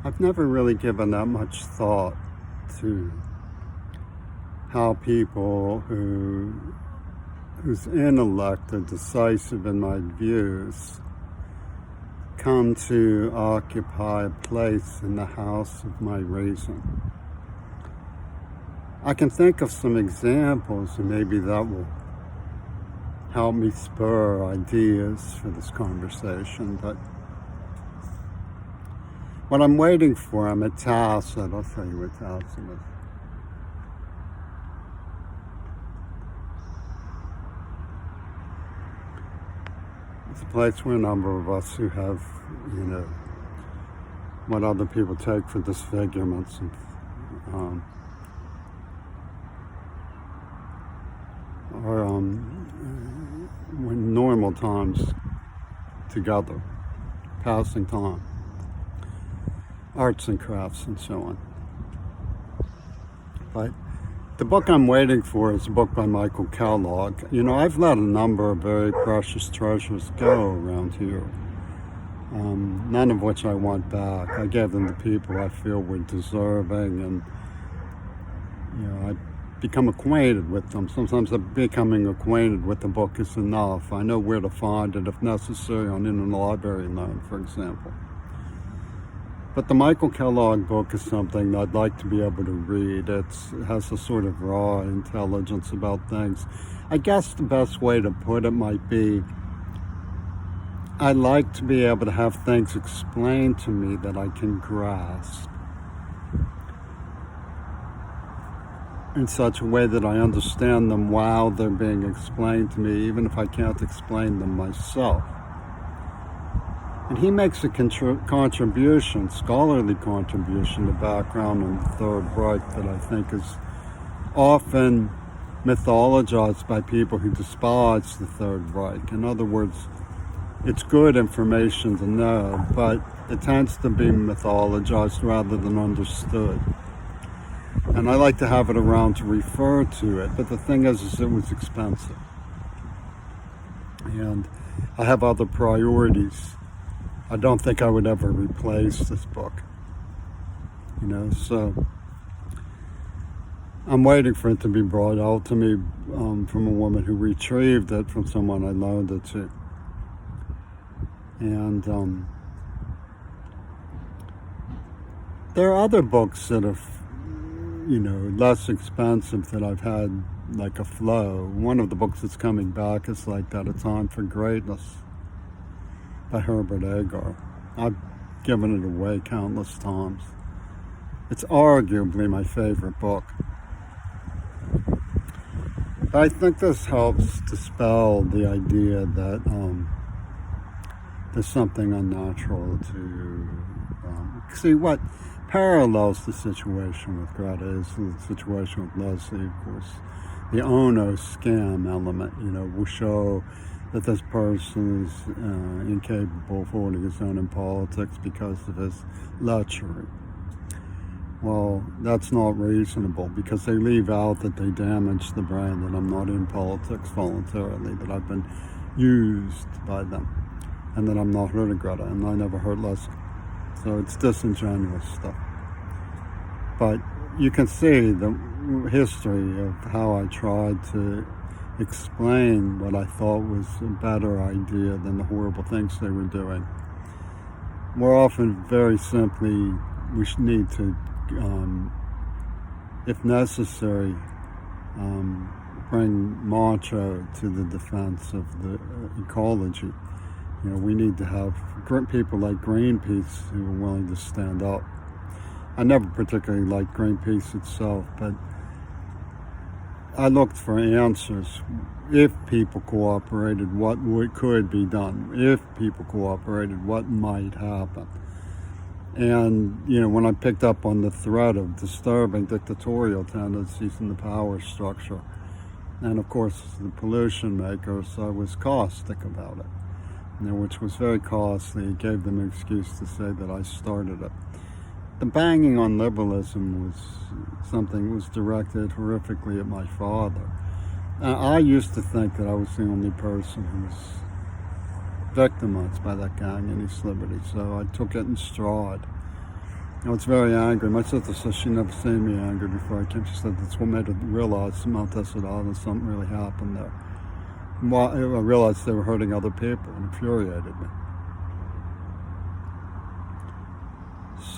I've never really given that much thought to how people whose intellect are decisive in my views come to occupy a place in the house of my reason. I can think of some examples, and maybe that will help me spur ideas for this conversation, but what I'm waiting for, I'm at Tacit. I'll tell you what Tacit is. It's a place where a number of us who have, what other people take for disfigurements and or when normal times together, passing time, arts and crafts and so on. But the book I'm waiting for is a book by Michael Kellogg. I've let a number of very precious treasures go around here, none of which I want back. I gave them to people I feel were deserving, and I become acquainted with them. Sometimes becoming acquainted with the book is enough. I know where to find it if necessary on Internet Library Loan, for example. But the Michael Kellogg book is something I'd like to be able to read. It has a sort of raw intelligence about things. I guess the best way to put it might be, I like to be able to have things explained to me that I can grasp in such a way that I understand them while they're being explained to me, even if I can't explain them myself. And he makes a contribution, scholarly contribution to background in the Third Reich that I think is often mythologized by people who despise the Third Reich. In other words, it's good information to know, but it tends to be mythologized rather than understood. And I like to have it around to refer to it, but the thing is it was expensive. And I have other priorities. I don't think I would ever replace this book, so I'm waiting for it to be brought out to me from a woman who retrieved it from someone I loaned it to. And there are other books that are, less expensive that I've had like a flow. One of the books that's coming back is like that, A Time for Greatness, by Herbert Agar. I've given it away countless times. It's arguably my favorite book. But I think this helps dispel the idea that there's something unnatural to see. What parallels the situation with Greta is the situation with Leslie, of course. The Ono scam element, will show that this person is incapable of holding his own in politics because of his lechery. Well, that's not reasonable, because they leave out that they damage the brain, that I'm not in politics voluntarily, that I've been used by them, and that I'm not hurting Greta, and I never hurt Leslie. So it's disingenuous stuff. But you can see the history of how I tried to explain what I thought was a better idea than the horrible things they were doing. More often, very simply, we need to, if necessary, bring macho to the defense of the ecology. We need to have people like Greenpeace who are willing to stand up. I never particularly liked Greenpeace itself, but I looked for answers. If people cooperated, what could be done? If people cooperated, what might happen? And, when I picked up on the threat of disturbing dictatorial tendencies in the power structure, and of course the pollution makers, I was caustic about it, which was very costly. It gave them an excuse to say that I started it. The banging on liberalism was something that was directed horrifically at my father. I used to think that I was the only person who was victimized by that gang in East Liberty, so I took it in stride. I was very angry. My sister said she never seen me angry before I came. She said that's what made her realize Mount Tesodala, something really happened there. Well, I realized they were hurting other people and infuriated me.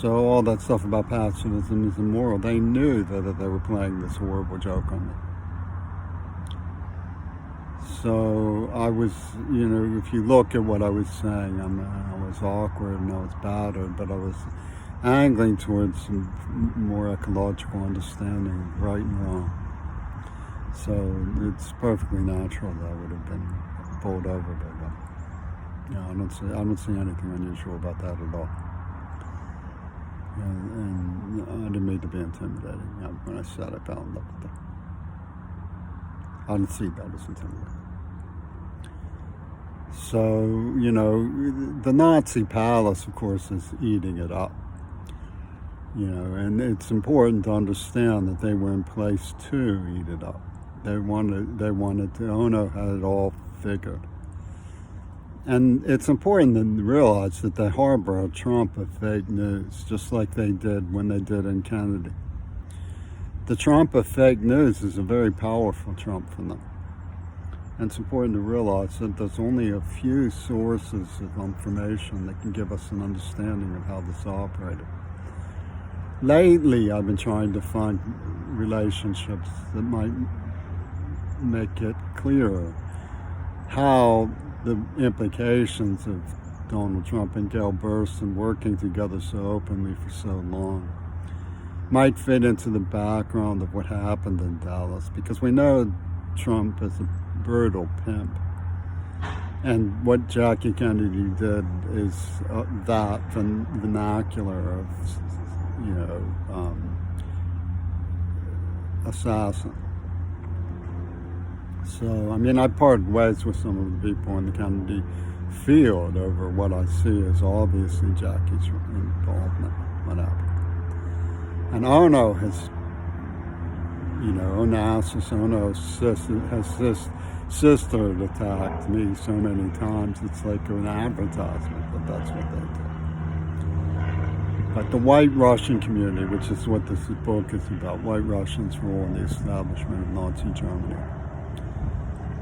So all that stuff about pacifism is immoral. They knew that they were playing this horrible joke on me. So I was, if you look at what I was saying, I was awkward and I was battered, but I was angling towards some more ecological understanding of right and wrong. So it's perfectly natural that I would have been bowled over by them. I don't see anything unusual about that at all. And I didn't mean to be intimidating. When I said I fell in love with them, I didn't see that as intimidating. So, the Nazi palace, of course, is eating it up. And it's important to understand that they were in place to eat it up. They wanted to, Ono had it all figured. And it's important to realize that they harbor a Trump of fake news, just like they did when they did in Kennedy. The Trump of fake news is a very powerful Trump for them. And it's important to realize that there's only a few sources of information that can give us an understanding of how this operated. Lately, I've been trying to find relationships that might make it clearer how the implications of Donald Trump and Gail Burstyn working together so openly for so long might fit into the background of what happened in Dallas, because we know Trump is a brutal pimp, and what Jackie Kennedy did is that vernacular of assassin. So, I parted ways with some of the people in the Kennedy field over what I see as obviously Jackie's involvement, whatever. And Ono has, Ono's sister had attacked me so many times, it's like an advertisement, but that's what they do. But the white Russian community, which is what this book is about, white Russians' role in the establishment of Nazi Germany,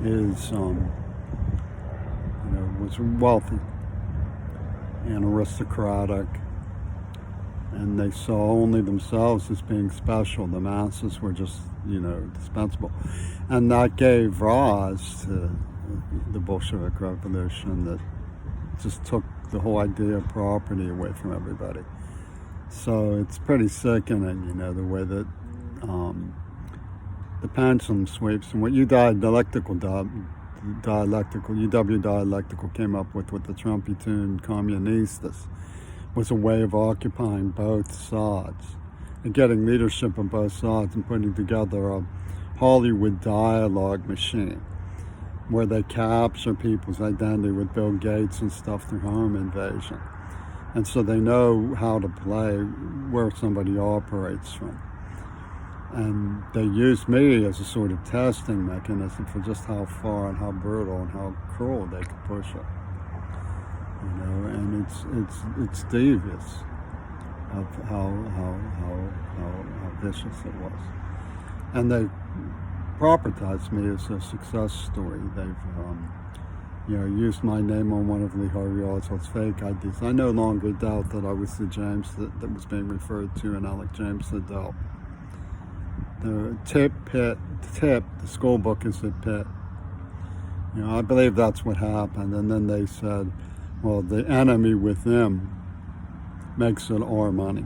is, was wealthy and aristocratic, and they saw only themselves as being special. The masses were just, dispensable. And that gave rise to the Bolshevik Revolution that just took the whole idea of property away from everybody. So it's pretty sickening, the way that the pendulum sweeps, and what UW dialectical came up with the Trumpy-tuned communistas was a way of occupying both sides and getting leadership on both sides and putting together a Hollywood dialogue machine where they capture people's identity with Bill Gates and stuff through home invasion. And so they know how to play where somebody operates from. And they use me as a sort of testing mechanism for just how far and how brutal and how cruel they could push it. And it's devious of how vicious it was. And they propertized me as a success story. They've used my name on one of Lee Harvey Oswald's fake IDs. I no longer doubt that I was the James that was being referred to in Alec James Liddell. The the school book is at Pitt. I believe that's what happened. And then they said, well, the enemy with them makes it our money.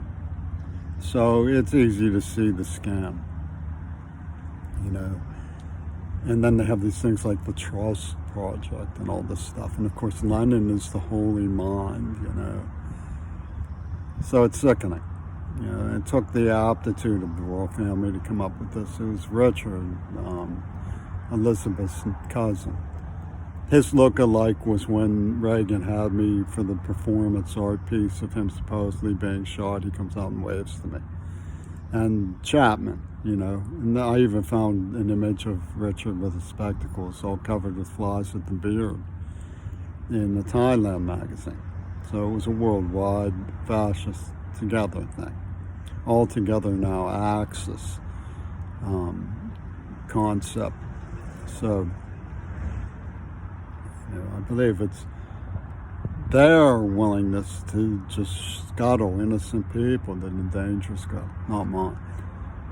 So it's easy to see the scam, And then they have these things like the Trust Project and all this stuff. And of course, Lenin is the holy mind, So it's sickening. It took the aptitude of the royal family to come up with this. It was Richard, Elizabeth's cousin. His look-alike was when Reagan had me for the performance art piece of him supposedly being shot. He comes out and waves to me. And Chapman, and I even found an image of Richard with his spectacles all covered with flies with the beard in the Thailand magazine. So it was a worldwide fascist together thing. All together now axis concept. So, I believe it's their willingness to just scuttle innocent people that endanger scuttle, not mine.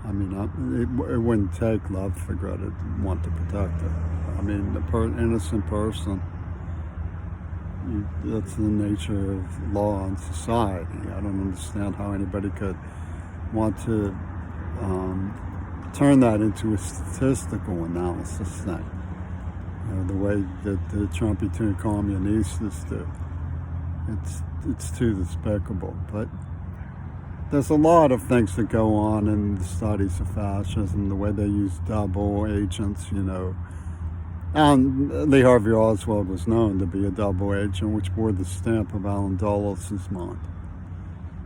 I mean, it wouldn't take love for Greta to want to protect her. I mean, the innocent person, that's the nature of law and society. I don't understand how anybody could want to turn that into a statistical analysis thing. The way that the Trumpy-tuned communistas do. It's too despicable. But there's a lot of things that go on in the studies of fascism, the way they use double agents, And Lee Harvey Oswald was known to be a double agent, which bore the stamp of Allen Dulles' mind.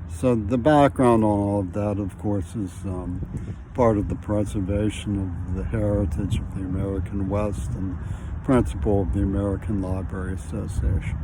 So the background on all of that, of course, is part of the preservation of the heritage of the American West and principle of the American Library Association.